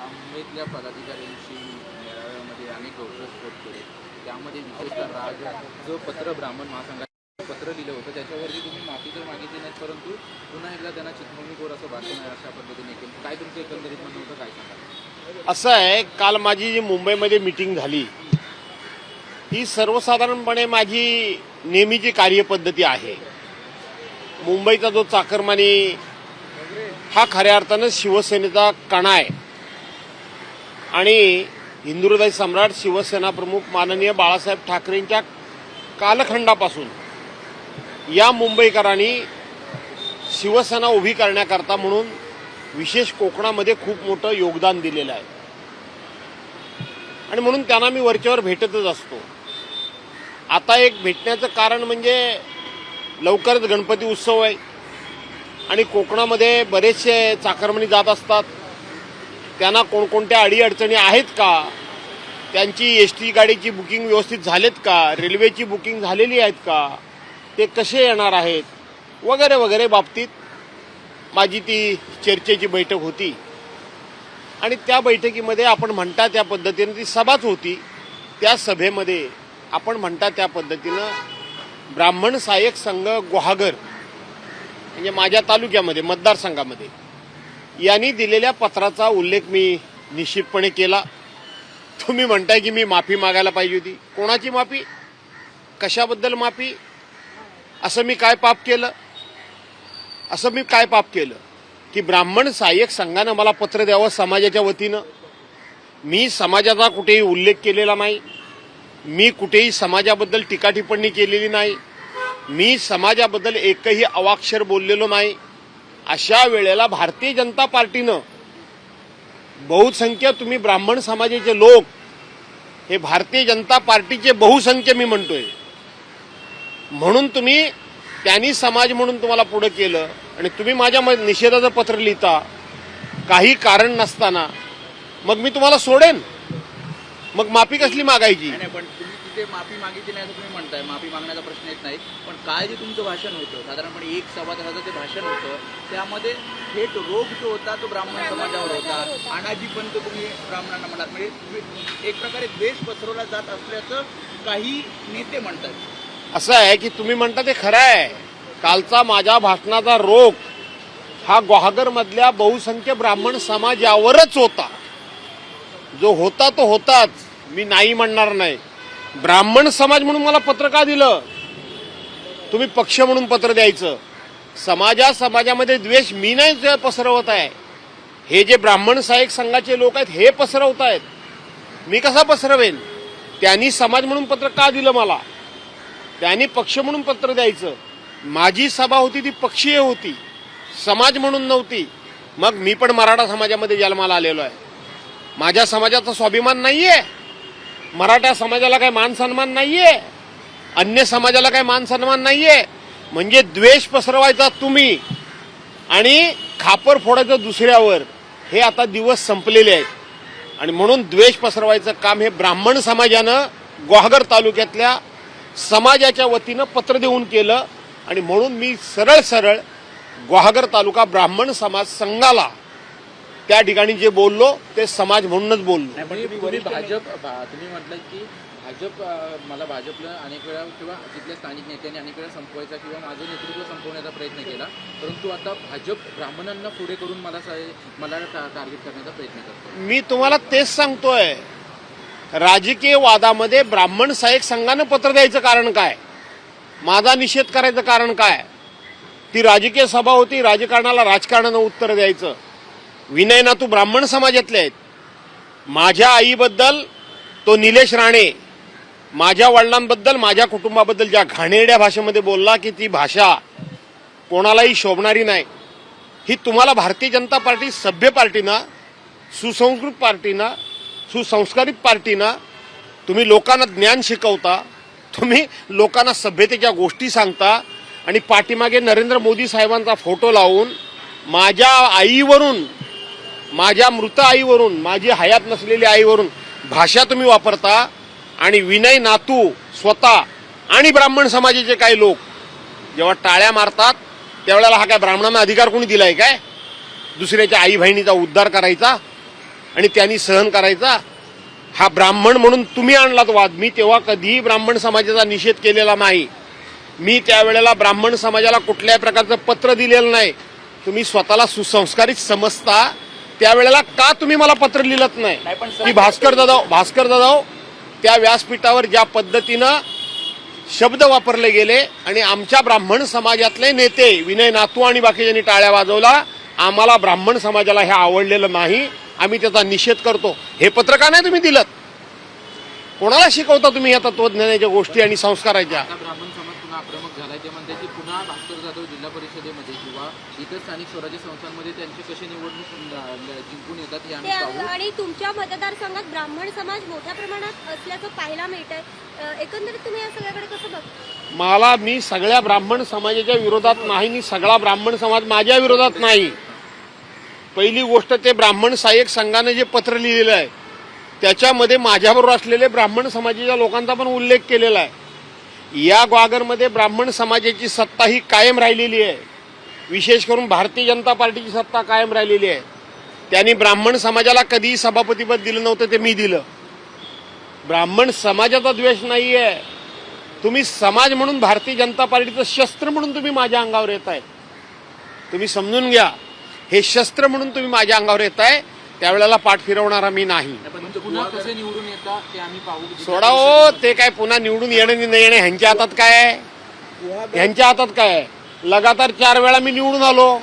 मुंबईतल्या पदाधिकाऱ्यांशी मेळाव्यामध्ये अनेक घोषस्फोट केले. त्यामध्ये विशेषतः राज जो पत्र ब्राह्मण महासंघाचं पत्र लिहिलं होतं त्याच्यावरती तुम्ही माफी तर मागितली नाही, परंतु पुन्हा एकदा त्यांना चिथमणीखोर असं भाषण आहे अशा पद्धतीने केलं. काय तुमचं एकंदरीत म्हणणं होतं, काय सांगा? असं आहे, काल माझी जी मुंबईमध्ये मीटिंग झाली ही सर्वसाधारणपणे माझी नेहमीची कार्यपद्धती आहे. मुंबईचा जो चाकरमानी हा खऱ्या अर्थानं शिवसेनेचा कणा आहे आणि हिंदुहृदय सम्राट शिवसेना प्रमुख माननीय बाळासाहेब ठाकरेंच्या कालखंडापासून या मुंबईकरांनी शिवसेना उभी करण्याकरता म्हणून विशेष कोकणामध्ये खूप मोठं योगदान दिलेलं आहे आणि म्हणून त्यांना मी वरच्यावर भेटतच असतो. आता एक भेटण्याचं कारण म्हणजे लवकरच गणपती उत्सव आहे आणि कोकणामध्ये बरेचसे चाकरमानी जात असतात. त्यांना कोणकोणत्या अडीअडचणी आहेत का, त्यांची एसटी गाडीची बुकिंग व्यवस्थित झालेत का, रेल्वेची बुकिंग झालेली आहेत का, ते कसे येणार आहेत वगैरे वगैरे बाबतीत माझी ती चर्चेची बैठक होती आणि त्या बैठकीमध्ये आपण म्हणता त्या पद्धतीनं ती सभाच होती. त्या सभेमध्ये आपण म्हणता त्या पद्धतीनं ब्राह्मण सहाय्यक संघ गुहागर म्हणजे माझ्या तालुक्यामध्ये मतदारसंघामध्ये यांनी दिलेल्या पत्राचा उल्लेख मी निश्चितपणे केला. तुम्ही म्हणताय की मी माफी मागायला पाहिजे होती. कोणाची माफी, कशाबद्दल माफी? असं मी काय पाप केलं की ब्राह्मण सहाय्यक संघानं मला पत्र द्यावं समाजाच्या वतीनं? मी समाजाचा कुठेही उल्लेख केलेला नाही, मी कुठेही समाजाबद्दल टीका टिप्पणी केलेली नाही, मी समाजाबद्दल एकही अवाक्षर बोललेलो नाही. अशा वेळेला भारतीय जनता पार्टीनं बहुसंख्य, तुम्ही ब्राह्मण समाजाचे लोक हे भारतीय जनता पार्टीचे बहुसंख्य मी म्हणतोय, म्हणून तुम्ही त्यांनी समाज म्हणून तुम्हाला पुढे केलं आणि तुम्ही माझ्या निषेधाचं पत्र लिहिता काही कारण नसताना, मग मी तुम्हाला सोडेन? मग माफी कसली मागायची? नाही, पण तुम्ही तिथे माफी मागितली नाही असं तुम्ही म्हणताय. माफी मागण्याचा प्रश्न येत नाही, पण काल जे तुमचं भाषण होतं साधारणपणे 1 सव्वा तासाचं ते भाषण होतं, त्यामध्ये थेट रोग जो होता तो ब्राह्मण समाजावर होता. अनाजीपंत तुम्ही ब्राह्मणांना म्हणाल, म्हणजे एक प्रकारे द्वेष पसरवला जात असल्याचं काही नेते म्हणतात. असं आहे की तुम्ही म्हणता ते खरं आहे. कालचा माझ्या भाषणाचा रोग हा गुहागरमधल्या बहुसंख्य ब्राह्मण समाजावरच होता. जो होता तो होताच, मी नाही म्हणणार नाही. ब्राह्मण समाज म्हणून मला पत्र का दिलं? तुम्ही पक्ष म्हणून पत्र द्यायचं. समाजामध्ये द्वेष मी नाही पसरवत आहे, हे जे ब्राह्मण सहाय्यक संघाचे लोक आहेत हे पसरवत आहेत. मी कसा पसरवेन? त्यांनी समाज म्हणून पत्र का दिलं मला? त्यांनी पक्ष म्हणून पत्र द्यायचं. माझी सभा होती ती पक्षीय होती, समाज म्हणून नव्हती. मग मी पण मराठा समाजामध्ये जन्माला आलेलो आहे. माझ्या समाजाचा स्वाभिमान नाहीये, मराठा समाजाला काय मान सन्मान नाहीये, अन्य समाजाला काय मान सन्मान नाहीये. म्हणजे द्वेष पसरवायचा तुम्ही आणि खापर फोडायचं दुसऱ्यावर, हे आता दिवस संपलेले आहेत आणि म्हणून द्वेष पसरवायचं काम हे ब्राह्मण समाजानं गुहागर तालुक्यातल्या समाजाच्या वतीनं पत्र देऊन केलं आणि म्हणून मी सरळ गुहागर तालुका ब्राह्मण समाज संघाला त्या ठिकाणी जे बोललो ते समाज म्हणूनच बोललो. तुम्ही म्हटलं की मला भाजपला अनेक वेळा किंवा तिथल्या स्थानिक नेत्यांनी अनेक वेळा संपवायचा किंवा माझं नेतृत्व संपवण्याचा प्रयत्न केला, परंतु आता भाजप ब्राह्मणांना पुढे करून मला टार्गेट करण्याचा प्रयत्न करतो. मी तुम्हाला तेच सांगतोय, राजकीय वादामध्ये ब्राह्मण सहाय्यक संघानं पत्र द्यायचं कारण काय? माझा निषेध करायचं कारण काय? ती राजकीय सभा होती, राजकारणाला राजकारणानं उत्तर द्यायचं. विनय नातू ब्राह्मण समाजातले आहेत. माझ्या आईबद्दल तो निलेश राणे माझ्या वडिलांबद्दल, माझ्या कुटुंबाबद्दल ज्या घाणेरड्या भाषेमध्ये बोलला की ती भाषा कोणालाही शोभणारी नाही, ही तुम्हाला भारतीय जनता पार्टी सभ्य पार्टीना, सुसंस्कृत पार्टीना, सुसंस्कारित पार्टीना तुम्ही लोकांना ज्ञान शिकवता, तुम्ही लोकांना सभ्यतेच्या गोष्टी सांगता आणि पाठीमागे नरेंद्र मोदी साहेबांचा फोटो लावून माझ्या आईवरून, माझ्या मृत आईवरून, माझी हयात नसलेली आईवरून भाषा तुम्ही वापरता आणि विनय नातू स्वतः आणि ब्राह्मण समाजाचे काही लोक जेव्हा टाळ्या मारतात त्यावेळेला हा काय ब्राह्मणांना अधिकार कोणी दिलाय काय दुसऱ्याच्या आई बहिणीचा उद्धार करायचा? आणि त्यांनी सहन करायचा? हा ब्राह्मण म्हणून तुम्ही आणलात वाद. मी तेव्हा कधीही ब्राह्मण समाजाचा निषेध केलेला नाही. मी त्यावेळेला ब्राह्मण समाजाला कुठल्याही प्रकारचं पत्र दिलेलं नाही. तुम्ही स्वतःला सुसंस्कारित समजता त्यावेळेला का तुम्ही मला पत्र लिहिलत नाही की भास्कर जाधव त्या व्यासपीठावर ज्या पद्धतीनं शब्द वापरले गेले आणि आमच्या ब्राह्मण समाजातले नेते विनय नातू आणि बाकीच्यांनी टाळ्या वाजवला, आम्हाला ब्राह्मण समाजाला हे आवडलेलं नाही, आम्ही त्याचा निषेध करतो. हे पत्र का नाही तुम्ही दिलं? कोणाला शिकवता तुम्ही या तत्वज्ञानाच्या गोष्टी आणि संस्काराच्या? ब्राह्मण समाज पुन्हा आक्रमक झालाय. ते म्हणतात की पुन्हा भास्कर जाधव जिल्हा परिषदेमध्ये किंवा इतर स्थानिक स्वराज्य संस्थांमध्ये त्यांचे कसे निवडणूक जिंकून येतात हे आम्ही पाहू. आणि तुमच्या मतदारसंघात ब्राह्मण समाज मोठ्या प्रमाणात असल्याचं पाहायला मिळत आहे. एकंदरीत तुम्ही या सगळ्याकडे कसं बघता? मी सगळ्या ब्राह्मण समाजाच्या विरोधात नाही, मी सगळा ब्राह्मण समाज माझ्या विरोधात नाही. पहिली गोष्ट, ते ब्राह्मण सहाय्यक संघाने जे पत्र लिहिलेलं आहे त्याच्यामध्ये माझ्याबरोबर असलेले ब्राह्मण समाजाच्या लोकांचा पण उल्लेख केलेला आहे. या ग्वागरमध्ये ब्राह्मण समाजाची सत्ता ही कायम राहिलेली आहे. विशेष करून भारतीय जनता पार्टीची सत्ता कायम राहिलेली आहे. त्यांनी ब्राह्मण समाजाला कधीही सभापतीपद दिलं नव्हतं, ते मी दिलं. ब्राह्मण समाजाचा द्वेष नाहीये. तुम्ही समाज म्हणून भारतीय जनता पार्टीचं शस्त्र म्हणून तुम्ही माझ्या अंगावर येत आहे. तुम्ही समजून घ्या, हे शस्त्र म्हणून तुम्ही माझ्या अंगावर येत आहे. त्यावेळेला पाठ फिरवणारा मी नाही. पुन्हा कसे निवडून येतात ते आम्ही पाहू. सोडा हो, ते काय पुन्हा निवडून येणं नाही येणं ह्यांच्या हातात काय आहे? ह्यांच्या हातात काय आहे? लगातार 4 वेळा मी निवडून आलो.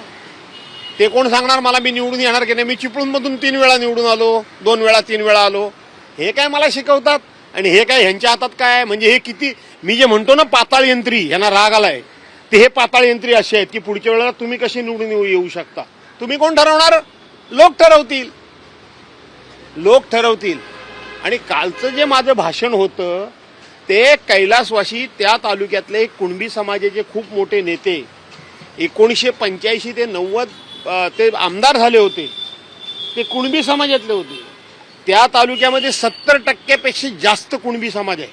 ते कोण सांगणार मला मी निवडून येणार की नाही? मी चिपळूणमधून 3 वेळा निवडून आलो, 2 वेळा 3 वेळा आलो. हे काय मला शिकवतात? आणि हे काय ह्यांच्या हातात काय आहे? म्हणजे हे किती, मी जे म्हणतो ना पाताळ यंत्री, यांना राग आलाय, ते हे पाताळ यंत्री असे आहेत की पुढच्या वेळेला तुम्ही कशी निवडून येऊ शकता? तुम्ही कोण ठरवणार? लोक ठरवतील. लोक ठरवतील. आणि कालचं जे माझं भाषण होतं ते कैलासवासी, त्या तालुक्यातले कुणबी समाजाचे खूप मोठे नेते, 1985 ते 90 ते आमदार झाले होते, ते कुणबी समाजातले होते. त्या तालुक्यामध्ये 70% जास्त कुणबी समाज आहे.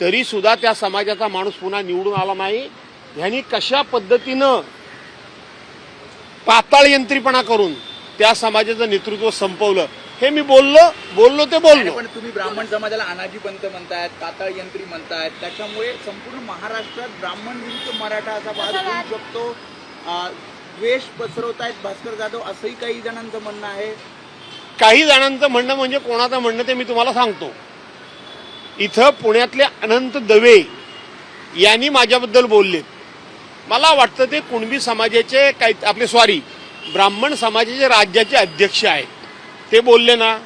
तरी सुद्धा त्या समाजाचा माणूस पुन्हा निवडून आला नाही. ह्यांनी कशा पद्धतीनं पाताळ यंत्रीपणा करून त्या समाजाचं नेतृत्व संपवलं, हे मी बोललो ते बोललो. पण तुम्ही ब्राह्मण समाजाला अनाजी पंत म्हणतायत, पाताळ यंत्री म्हणतायत, त्याच्यामुळे संपूर्ण महाराष्ट्रात ब्राह्मण विरुद्ध मराठा असा वाद होऊ शकतो. द्वेष पसरवतायत भास्कर जाधव असंही काही जणांचं म्हणणं आहे. काही जणांचं म्हणणं म्हणजे कोणाचं म्हणणं ते मी तुम्हाला सांगतो. इथं पुण्यातले अनंत दवे यांनी माझ्याबद्दल बोलले. मला वाटतं ते कुणबी समाजाचे काही ब्राह्मण समाजाचे राज्याचे अध्यक्ष आहेत. ते बोलले ना,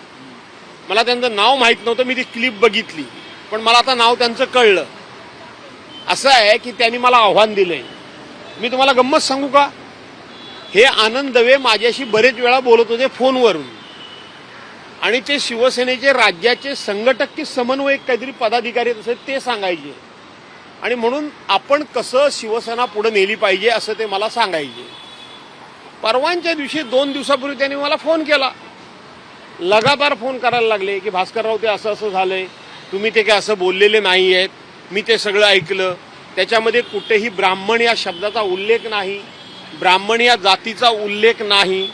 मला त्यांचं नाव माहीत नव्हतं, मी ती क्लिप बघितली, पण मला आता नाव त्यांचं कळलं. असं आहे की त्यांनी मला आव्हान दिलंय. मी तुम्हाला गंमत सांगू का? हे आनंद दवे माझ्याशी बरेच वेळा बोलत होते फोनवरून, आणि ते शिवसेनेचे राज्याचे संघटक की समन्वयक काहीतरी पदाधिकारी असेल ते सांगायचे. आणि म्हणून आपण कसं शिवसेना पुढे नेली पाहिजे असं ते मला सांगायचे. परवांच्या दिवशी 2 दिवसापूर्वी त्यांनी मला फोन केला. लगातार फोन करायला लागले की भास्करराव ते असं असं झालंय, तुम्ही ते काय असं बोललेले नाही आहेत. मी ते सगळं ऐकलं. त्याच्यामध्ये कुठेही ब्राह्मण या शब्दाचा उल्लेख नाही, ब्राह्मण या जातीचा उल्लेख नाही.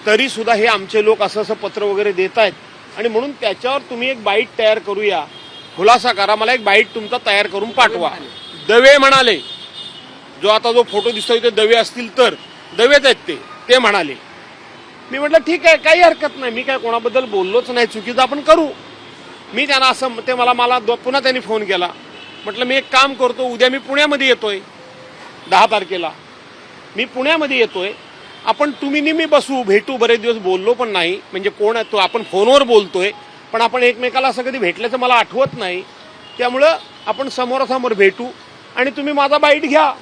तरी सुद्धा हे आमचे लोक असं असं पत्र वगैरे देत आहेत. आणि म्हणून त्याच्यावर तुम्ही एक बाईट तयार करूया, खुलासा करा, मला एक बाईट तुमचा तयार करून पाठवा. दवे म्हणाले, जो फोटो दिसतोय ते दवे असतील तर दवेच आहेत ते म्हणाले. मी म्हटलं ठीक आहे, काही हरकत नाही, मी काय कोणाबद्दल बोललोच नाही, चुकीचं आपण करू. मी त्यांना असं ते मला पुन्हा त्यांनी फोन केला. म्हटलं मी एक काम करतो, उद्या मी पुण्यामध्ये येतोय, 10 तारखेला मी पुण्यामध्ये येतोय, आपण तुम्ही नेहमी बसू, भेटू. बरेच दिवस बोललो पण नाही, म्हणजे कोण आहे तो, आपण फोनवर बोलतोय पण आपण एकमेकाला असं कधी भेटल्याचं मला आठवत नाही. त्यामुळं आपण समोरासमोर भेटू आणि तुम्ही माझा बाईट घ्या.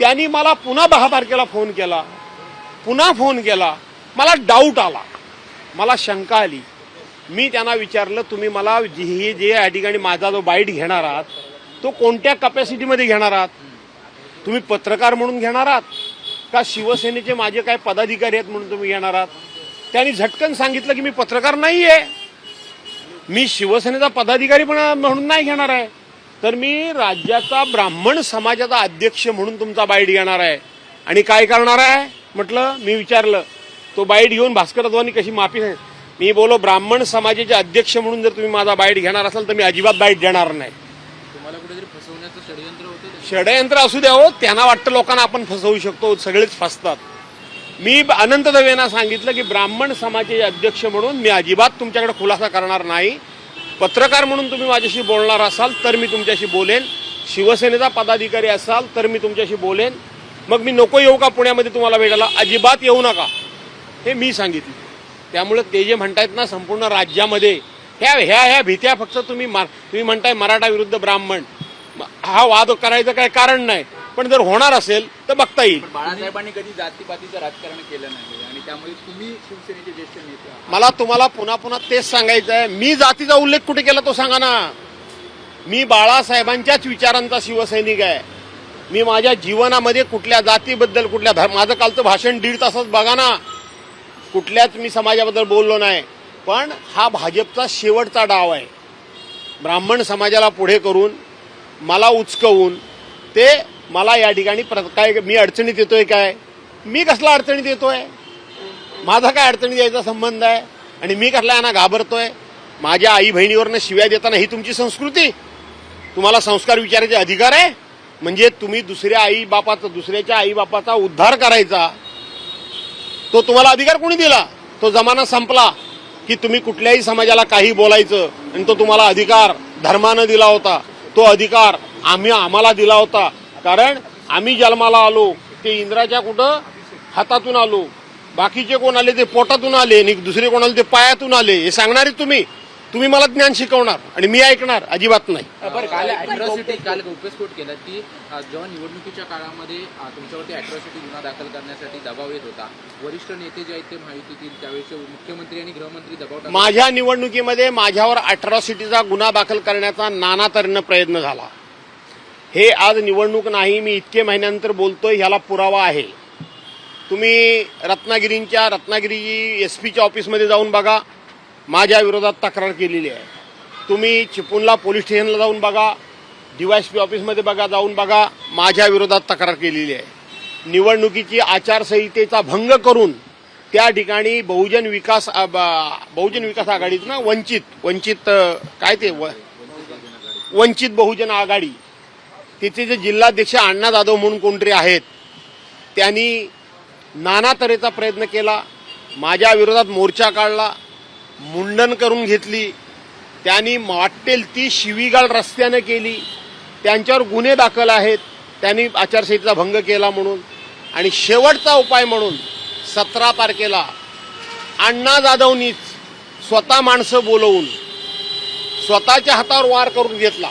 त्यांनी मला पुन्हा 10 तारखेला फोन केला. मला डाऊट आला, मला शंका आली. मी त्यांना विचारलं, तुम्ही मला जे या ठिकाणी माझा जो बाईट घेणार आहात तो कोणत्या कपॅसिटीमध्ये घेणार आहात? तुम्ही पत्रकार म्हणून घेणार आहात का शिवसेनेचे माझे काय पदाधिकारी आहेत म्हणून तुम्ही घेणार आहात? त्यांनी झटकन सांगितलं की मी पत्रकार नाही आहे, मी शिवसेनेचा पदाधिकारी पण म्हणून नाही घेणार आहे, तर मी राज्याचा ब्राह्मण समाजाचा अध्यक्ष म्हणून तुमचा बाईट घेणार आहे. आणि काय करणार आहे म्हटलं. मी विचारलं, तो बाईट घेऊन भास्कर जाधवांनी कशी माफी मी बोलो ब्राह्मण समाजाचे अध्यक्ष म्हणून जर तुम्ही माझा बाईट घेणार असाल तर मी अजिबात बाईट देणार नाही. तुम्हाला कुठेतरी फसवण्याचं षडयंत्र होतं ते? षडयंत्र असू द्या हो, त्यांना वाटतं लोकांना आपण फसवू शकतो, सगळेच फसतात. मी अनंत दवेंना सांगितलं की ब्राह्मण समाजाचे अध्यक्ष म्हणून मी अजिबात तुमच्याकडे खुलासा करणार नाही. पत्रकार म्हणून तुम्ही माझ्याशी बोलणार असाल तर मी तुमच्याशी बोलेन, शिवसेनेचा पदाधिकारी असाल तर मी तुमच्याशी बोलेन. मग मी नको येऊ का पुण्यामध्ये तुम्हाला भेटायला? अजिबात येऊ नका हे मी सांगितलं. त्यामुळे ते जे म्हणतायत ना संपूर्ण राज्यामध्ये ह्या भीत्या फक्त तुम्ही म्हणताय मराठा विरुद्ध ब्राह्मण, हा वाद करायचं काही कारण नाही. पण जर होणार असेल तर बघता येईल. पण बाळासाहेबांनी कधी जातीपातीचं राजकारण केलं नाही आणि त्यामुळे तुम्ही शिवसेनेचे ज्येष्ठ नेते आहात. मला तुम्हाला पुन्हा तेच सांगायचं आहे. मी जातीचा उल्लेख कुठे केला तो सांगा ना. मी बाळासाहेबांच्याच विचारांचा शिवसैनिक आहे. मी माझ्या जीवनामध्ये कुठल्या जातीबद्दल माझं कालचं भाषण 1.5 तासात बघा ना, कुठल्याच मी समाजाबद्दल बोललो नाही. पण हा भाजपचा शेवटचा डाव आहे. ब्राह्मण समाजाला पुढे करून मला उचकवून ते मला या ठिकाणी काय मी अडचणीत येतोय काय? मी कसला अडचणीत येतोय? माझा काय अडचणीत यायचा संबंध आहे? आणि मी कसला यांना घाबरतोय? माझ्या आई बहिणीवरनं शिव्या देताना ही तुमची संस्कृती? तुम्हाला संस्कार विचारायचे अधिकार आहे? म्हणजे तुम्ही दुसऱ्याच्या आईबापाचा उद्धार करायचा तो तुम्हाला अधिकार कोणी दिला? तो जमाना संपला की तुम्ही कुठल्याही समाजाला काही बोलायचं आणि तो तुम्हाला अधिकार धर्मानं दिला होता. तो अधिकार आम्हाला दिला होता. कारण आम्ही जन्माला आलो ते इंद्राच्या कुठं हातातून आलो, बाकीचे कोण आले ते पोटातून आले आणि दुसरे कोण आले ते पायातून आले. हे सांगणारे तुम्ही मला ज्ञान शिकवणार आणि मी ऐकणार? अजिबात नाही. काल गौप्यस्फोट केला की जेव्हा निवडणुकीच्या काळामध्ये तुमच्यावरती अॅट्रॉसिटी गुन्हा दाखल करण्यासाठी दबाव येत होता, वरिष्ठ नेते जे आहेत ते महायुतीतील त्यावेळेचे मुख्यमंत्री आणि गृहमंत्री दबाव टाकत. माझ्या निवडणुकीमध्ये माझ्यावर अॅट्रॉसिटीचा गुन्हा दाखल करण्याचा नाना तऱ्हेनं प्रयत्न झाला. हे आज निवडणूक नाही, मी इतके महिन्यानंतर बोलतोय, ह्याला पुरावा आहे. तुम्ही रत्नागिरी एसपीच्या ऑफिसमध्ये जाऊन बघा, माझ्या विरोधात तक्रार केलेली आहे. तुम्ही चिपळूणला पोलीस स्टेशनला जाऊन बघा, डीवायएसपी ऑफिसमध्ये जाऊन बघा, माझ्या विरोधात तक्रार केलेली आहे. निवडणुकीची आचारसंहितेचा भंग करून त्या ठिकाणी बहुजन विकास आघाडीत ना वंचित बहुजन आघाडी, तिथे जे जिल्हाध्यक्ष अण्णा जाधव म्हणून कोणतरी आहेत, त्यांनी नाना तऱ्हेचा प्रयत्न केला. माझ्या विरोधात मोर्चा काढला, मुंडन करून घेतली. त्यांनी वाटेल ती शिवीगाळ रस्त्यानं केली. त्यांच्यावर गुन्हे दाखल आहेत, त्यांनी आचारसंहितेचा भंग केला म्हणून. आणि शेवटचा उपाय म्हणून 17 तारखेला अण्णा जाधवनीच स्वतः माणसं बोलवून स्वतःच्या हातावर वार करून घेतला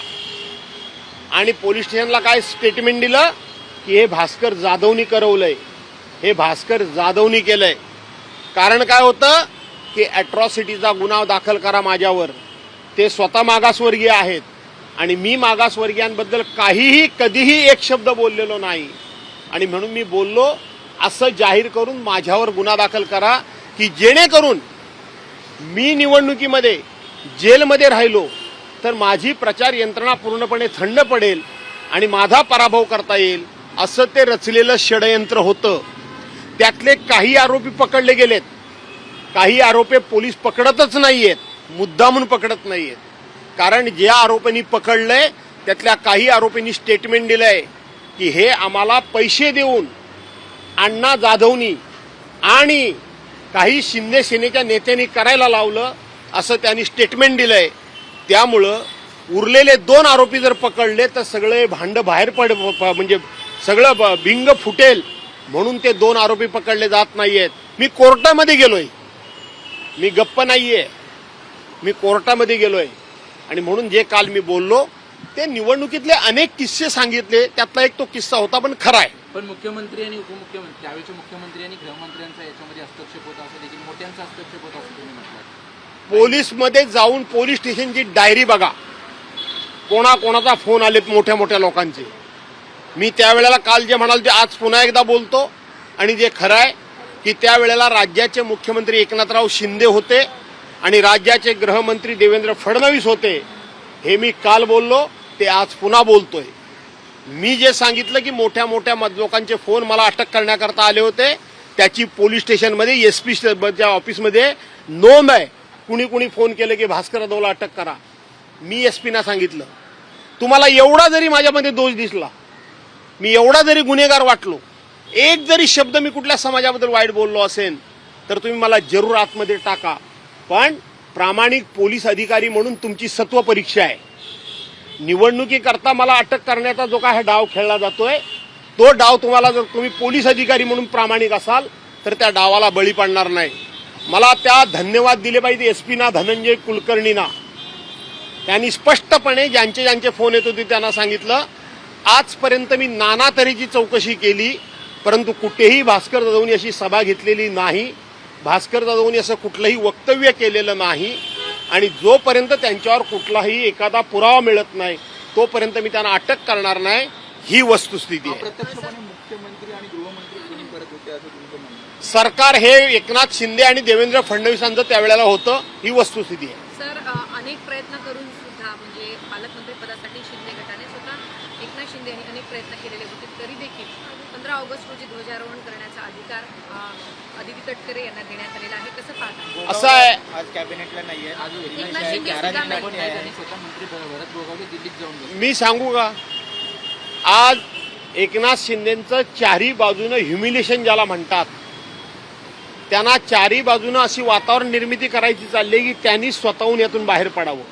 आणि पोलीस स्टेशनला काय स्टेटमेंट दिलं की हे भास्कर जाधवनी करवलंय, हे भास्कर जाधवनी केलंय. कारण काय होतं की अॅट्रॉसिटीचा गुन्हा दाखल करा माझ्यावर. ते स्वतः मागासवर्गीय आहेत आणि मी मागासवर्गीयांबद्दल कधीही एक शब्द बोललेलो नाही. आणि म्हणून मी बोललो असं जाहीर करून माझ्यावर गुन्हा दाखल करा की जेणेकरून मी निवडणुकीमध्ये जेलमध्ये राहिलो तर माझी प्रचार यंत्रणा पूर्णपणे थंड पडेल आणि माझा पराभव करता येईल. असं ते रचलेलं षडयंत्र होतं. त्यातले काही आरोपी पकडले गेलेत, काही आरोपी पोलीस पकडतच नाहीयेत, मुद्दामून पकडत नाहीयेत. कारण ज्या आरोपींनी पकडलंय त्यातल्या काही आरोपींनी स्टेटमेंट दिलंय की हे आम्हाला पैसे देऊन अण्णा जाधवनी आणि काही शिंदे सेनेच्या नेत्यांनी करायला लावलं, असं त्यांनी स्टेटमेंट दिलंय. त्यामुळं उरलेले 2 आरोपी जर पकडले तर सगळे भांड बाहेर म्हणजे सगळं भिंग फुटेल म्हणून ते 2 आरोपी पकडले जात नाहीयेत. मी कोर्टामध्ये गेलोय, मी गप्प नाहीये, मी कोर्टामध्ये गेलोय. आणि म्हणून जे काल मी बोललो ते निवडणुकीतले अनेक किस्से सांगितले, त्यातला एक तो किस्सा होता पण खरा आहे. पण मुख्यमंत्री आणि उपमुख्यमंत्री त्यावेळेचे मुख्यमंत्री आणि गृहमंत्र्यांचा याच्यामध्ये हस्तक्षेप होता असं देखील मोठ्यांचा हस्तक्षेप होता असं तुम्ही म्हटलं. पोलीसमध्ये जाऊन पोलीस स्टेशनची डायरी बघा, कोणाचा फोन आलेत मोठ्या लोकांचे. मी त्यावेळेला काल जे म्हणाल ते आज पुन्हा एकदा बोलतो. आणि जे खरं आहे की त्यावेळेला राज्याचे मुख्यमंत्री एकनाथराव शिंदे होते आणि राज्याचे गृहमंत्री देवेंद्र फडणवीस होते. हे मी काल बोललो, ते आज पुन्हा बोलतोय. मी जे सांगितलं की मोठ्या लोकांचे फोन मला अटक करण्याकरता आले होते, त्याची पोलीस स्टेशनमध्ये एसपीच्या ऑफिसमध्ये नोंद आहे. कुणी कुणी फोन केले की भास्कर जाधवला अटक करा. मी एसपीना सांगितलं, तुम्हाला एवढा जरी माझ्यामध्ये दोष दिसला, मी एवढा जरी गुन्हेगार वाटलो, एक जरी शब्द मी कुठल्या समाजाबद्दल वाईट बोललो असेल तर तुम्ही मला जरूर आतमध्ये टाका, पण प्रामाणिक पोलीस अधिकारी म्हणून तुमची सत्व परीक्षा आहे. निवडणुकीकरता मला अटक करण्याचा जो काय हा डाव खेळला जातोय, तो डाव तुम्हाला जर तुम्ही पोलीस अधिकारी म्हणून प्रामाणिक असाल तर त्या डावाला बळी पडणार नाही. मला त्या धन्यवाद दिले पाहिजे एसपीना, धनंजय कुलकर्णीना. त्यांनी स्पष्टपणे ज्यांचे ज्यांचे फोन येत होते त्यांना सांगितलं, आजपर्यंत मी नाना तऱ्हेची चौकशी केली परंतु कुठेही भास्कर जाधवनी अशी सभा घेतलेली नाही, भास्कर जाधवनी असं कुठलंही वक्तव्य केलेलं नाही आणि जोपर्यंत त्यांच्यावर कुठलाही एखादा पुरावा मिळत नाही तोपर्यंत मी त्यांना अटक करणार नाही, ही वस्तुस्थिती आहे. प्रत्यक्षपणे मुख्यमंत्री आणि गृहमंत्री कोणी करत होते असं तुमचं म्हणणं आहे? सरकार हे एकनाथ शिंदे आणि देवेंद्र फडणवीसांचं त्यावेळेला होतं, ही वस्तुस्थिती आहे. सर, अनेक प्रयत्न करून सुद्धा म्हणजे पालकमंत्री पदासाठी शिंदे गटाने स्वतः एकनाथ शिंदे यांनी अनेक प्रयत्न केलेले होते, तरी देखील 15 ऑगस्ट रोजी ध्वजारोहण करण्याचा अधिकार अदिती तटकरे यांना देण्यात आलेला आहे. कसं पाहता? असं आहे, आज कॅबिनेटला नाहीये. आज एकनाथ शिंदे सुद्धा पण आहेत आणि स्वतः मंत्री भरत गोगावले दिल्लीत जाऊन बसले. मी सांगू का, आज एकनाथ शिंदेचं चारही बाजूनं ह्युमिलेशन ज्याला म्हणतात, त्यांना चारही बाजूनं अशी वातावरण निर्मिती करायची चालली की त्यांनी स्वतःहून यातून बाहेर पडावं.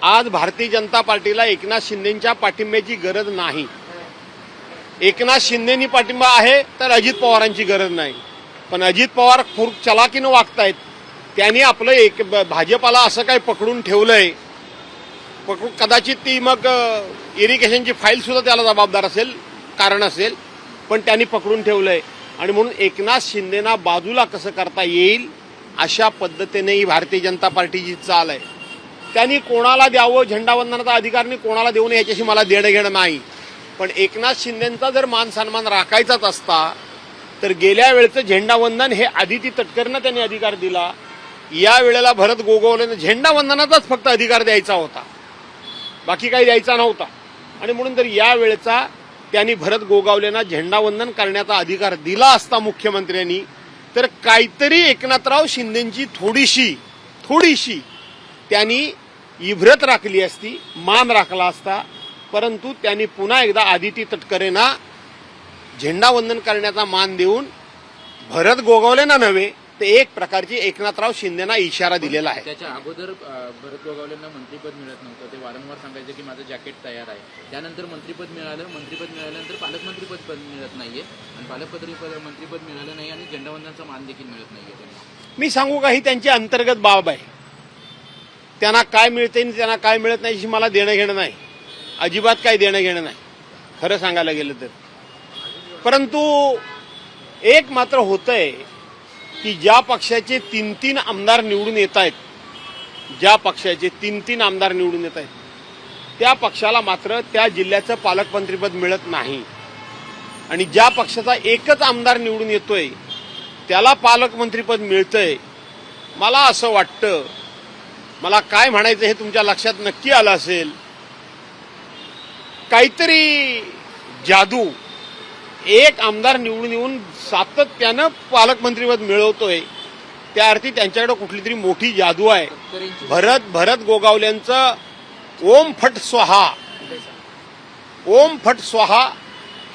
आज भारतीय जनता पार्टीला एकनाथ शिंदेच्या पाठिंब्याची गरज नाही. एकनाथ शिंदेनी पाठिंबा आहे तर अजित पवारांची गरज नाही. पण अजित पवार खूप चलाकीनं वागतायत. त्यांनी आपलं भाजपाला असं काही पकडून ठेवलंय, कदाचित ती मग इरिगेशनची फाईल सुद्धा त्याला जबाबदार असेल, कारण असेल, पण त्यांनी पकडून ठेवलंय. आणि म्हणून एकनाथ शिंदेना बाजूला कसं करता येईल अशा पद्धतीने ही भारतीय जनता पार्टीची चाल आहे. त्यांनी कोणाला द्यावं झेंडावंदनाचा अधिकार नाही, कोणाला देऊ नये याच्याशी मला देणं घेणं नाही. पण एकनाथ शिंदेचा जर मान सन्मान राखायचाच असता तर गेल्या वेळेचं झेंडावंदन हे अदिती तटकरेंना त्यांनी अधिकार दिला. या वेळेला भरत गोगावलेनं झेंडावंदनाचाच फक्त अधिकार द्यायचा होता, बाकी काही द्यायचा नव्हता. आणि म्हणून जर या वेळेचा त्यांनी भरत गोगावलेंना झेंडावंदन करण्याचा अधिकार दिला असता मुख्यमंत्र्यांनी, तर काहीतरी एकनाथराव शिंदेची थोडीशी त्यांनी इभ्रत राखली असती, मान राखला असता. परंतु त्यांनी पुन्हा एकदा आदिती तटकरेंना झेंडावंदन करण्याचा मान देऊन भरत गोगावलेंना नव्हे तर एक प्रकारची एकनाथराव शिंदेना इशारा दिलेला आहे. त्याच्या अगोदर भरत गोगावलेंना मंत्रिपद मिळत नव्हतं. ते वारंवार सांगायचे की माझं जॅकेट तयार आहे. त्यानंतर मंत्रिपद मिळाल्यानंतर पालकमंत्रीपद मिळत नाहीये आणि मंत्रिपद मिळालं नाही आणि झेंडावंदनाचा मान देखील मिळत नाहीये त्यांना. मी सांगू का, ही त्यांची अंतर्गत बाब आहे. त्यांना काय मिळते आणि त्यांना काय मिळत नाही मला देणं घेणं नाही, अजिबात काही देणं घेणं नाही खरं सांगायला गेलं तर. परंतु एक मात्र होतंय की ज्या पक्षाचे 3 आमदार निवडून येत आहेत, त्या पक्षाला मात्र त्या जिल्ह्याचं पालकमंत्रीपद मिळत नाही. आणि ज्या पक्षाचा एकच आमदार निवडून येतोय त्याला पालकमंत्रीपद मिळतंय. मला असं वाटतं, मला काय म्हणायचं हे तुमच्या लक्षात नक्की आलं असेल, काहीतरी जादू, एक आमदार निवडून येऊन सातत्यानं पालकमंत्रीपद मिळवतोय, त्या अर्थी त्यांच्याकडे कुठली तरी मोठी जादू आहे. भरत गोगावल्यांचं ओम फट स्वाहा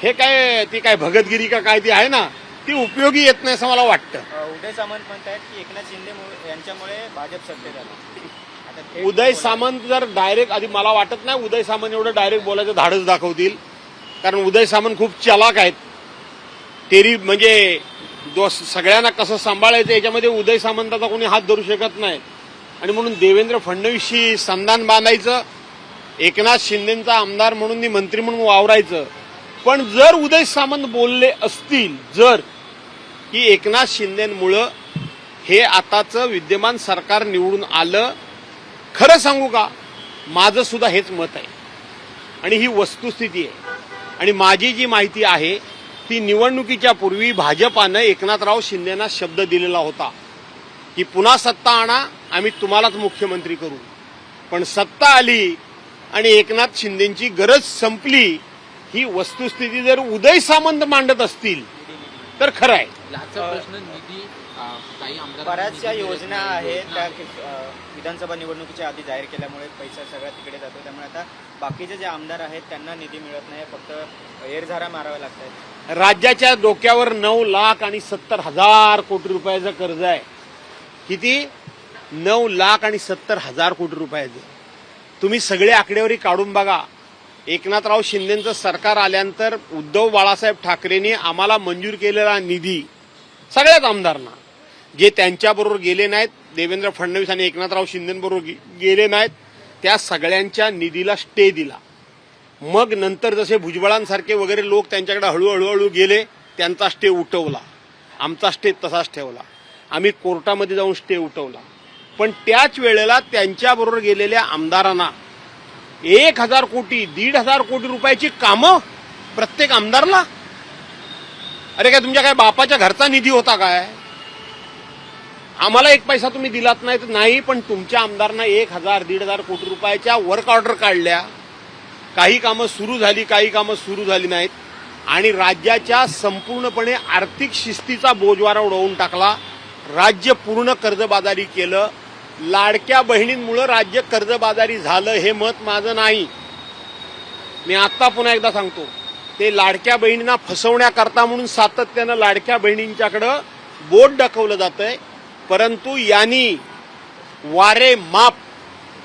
हे काय, ती काय भगतगिरी का काय ती आहे ना, ती उपयोगी येत नाही असं मला वाटतं. उदय सामंत म्हणतायत की एकनाथ शिंदे यांच्यामुळे भाजप सत्तेत आलं. उदय सामंत जर डायरेक्ट, आधी मला वाटत नाही उदय सामंत एवढं डायरेक्ट बोलायचं धाडस दाखवतील, कारण उदय सामंत खूप चलाक आहेत. तेरी म्हणजे सगळ्यांना कसं सांभाळायचं याच्यामध्ये उदय सामंताचा कोणी हात धरू शकत नाही. आणि म्हणून देवेंद्र फडणवीसशी संधान बांधायचं, एकनाथ शिंदेचा आमदार म्हणून मंत्री म्हणून वावरायचं. पण जर उदय सामंत बोलले असतील की एकनाथ शिंदेमुळं हे आताचं विद्यमान सरकार निवडून आलं, खरं सांगू का, माझं सुद्धा हेच मत आहे आणि ही वस्तुस्थिती आहे. आणि माझी जी माहिती आहे ती निवडणुकीच्या पूर्वी भाजपानं एकनाथराव शिंदेना शब्द दिलेला होता की पुन्हा सत्ता आणा, आम्ही तुम्हालाच मुख्यमंत्री करू. पण सत्ता आली आणि एकनाथ शिंदेची गरज संपली. ही वस्तुस्थिती जर उदय सामंत मांडत असतील तर खरं आहे. लाचचा प्रश्न, निधी काही आमदार बऱ्याचशा योजना आहेत त्या विधानसभा निवडणुकीच्या आधी जाहीर केल्यामुळे पैसा सगळा तिकडे जातो. त्यामुळे आता बाकीचे जे आमदार आहेत त्यांना निधी मिळत नाही, फक्त एरझारा माराव्या लागतात. राज्याच्या डोक्यावर 9,70,000 कोटी रुपयाचं कर्ज आहे. किती? 9,70,000 कोटी रुपयाचं. तुम्ही सगळे आकडेवारी काढून बघा. एकनाथराव शिंदेचं सरकार आल्यानंतर उद्धव बाळासाहेब ठाकरेंनी आम्हाला मंजूर केलेला निधी सगळ्याच आमदारांना, जे त्यांच्याबरोबर गेले नाहीत, देवेंद्र फडणवीस आणि एकनाथराव शिंदेबरोबर गेले नाहीत, त्या सगळ्यांच्या निधीला स्टे दिला. मग नंतर जसे भुजबळांसारखे वगैरे लोक त्यांच्याकडे हळूहळू गेले, त्यांचा स्टे उठवला. आमचा स्टे तसाच ठेवला. आम्ही कोर्टामध्ये जाऊन स्टे उठवला. पण त्याच वेळेला त्यांच्याबरोबर गेलेल्या आमदारांना 1,000 कोटी 1,500 कोटी रुपयाची कामं प्रत्येक आमदारला. अरे काय तुमच्या काय बापाच्या घरचा निधी होता काय? आम्हाला एक पैसा तुम्ही दिलात नाही तर नाही, पण तुमच्या आमदारांना 1,000-1,500 कोटी रुपयाच्या वर्क ऑर्डर काढल्या. काही कामं सुरू झाली, काही कामं सुरू झाली नाहीत आणि राज्याच्या संपूर्णपणे आर्थिक शिस्तीचा बोजवारा उडवून टाकला. राज्य पूर्ण कर्जबाजारी केलं. लाडक्या बहिणींमुळे राज्य कर्जबाजारी झालं हे मत माझं नाही. मी आत्ता पुन्हा एकदा सांगतो, ते लाडक्या बहिणींना फसवण्याकरता म्हणून सातत्यानं लाडक्या बहिणींच्याकडं बोट दाखवलं जातंय. परंतु यांनी वारे माप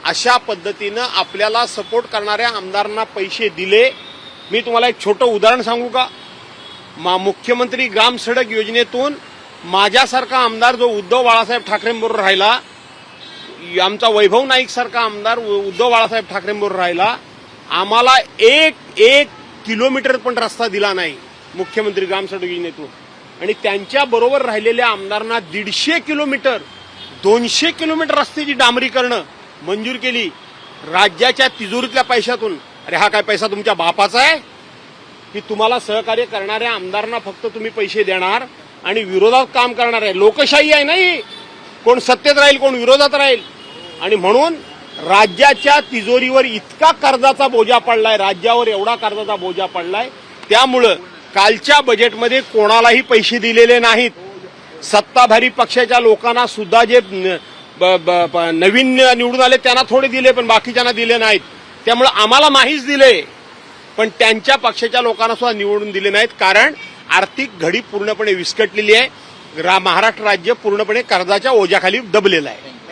अशा पद्धतीनं आपल्याला सपोर्ट करणाऱ्या आमदारांना पैसे दिले. मी तुम्हाला एक छोटं उदाहरण सांगू का? मुख्यमंत्री ग्राम सडक योजनेतून माझ्यासारखा आमदार जो उद्धव बाळासाहेब ठाकरेंबरोबर राहिला, आमचा वैभव नाईक सारखा आमदार उद्धव बाळासाहेब ठाकरेंबरोबर राहिला, आम्हाला एक किलोमीटर पण रस्ता दिला नाही मुख्यमंत्री ग्राम सडक योजनेतून. आणि त्यांच्या बरोबर राहिलेल्या आमदारांना 150 किलोमीटर 200 किलोमीटर रस्त्याची डांबरीकरणं मंजूर केली राज्याच्या तिजोरीतल्या पैशातून. अरे हा काय पैसा तुमच्या बापाचा आहे की तुम्हाला सहकार्य करणाऱ्या आमदारांना फक्त तुम्ही पैसे देणार आणि विरोधात काम करणार आहे? लोकशाही आहे नाही, कोण सत्तेत राहील कोण विरोधात राहील. आणि म्हणून राज्याच्या तिजोरीवर इतका कर्जाचा बोजा पडलाय, राज्यावर एवढा कर्जाचा बोजा पडलाय. त्यामुळं कालच्या बजेटमध्ये कोणालाही पैसे दिलेले नाहीत. सत्ताधारी पक्षाच्या लोकांना सुद्धा जे नवीन निवडून आले त्यांना थोडे दिले, पण बाकीच्यांना दिले नाहीत. त्यामुळे आम्हाला नाहीच दिले, पण त्यांच्या पक्षाच्या लोकांना सुद्धा निवडून दिले नाहीत. कारण आर्थिक घडी पूर्णपणे विस्कटलेली आहे. महाराष्ट्र राज्य पूर्णपणे कर्जाच्या ओझ्याखाली दबलेलं आहे.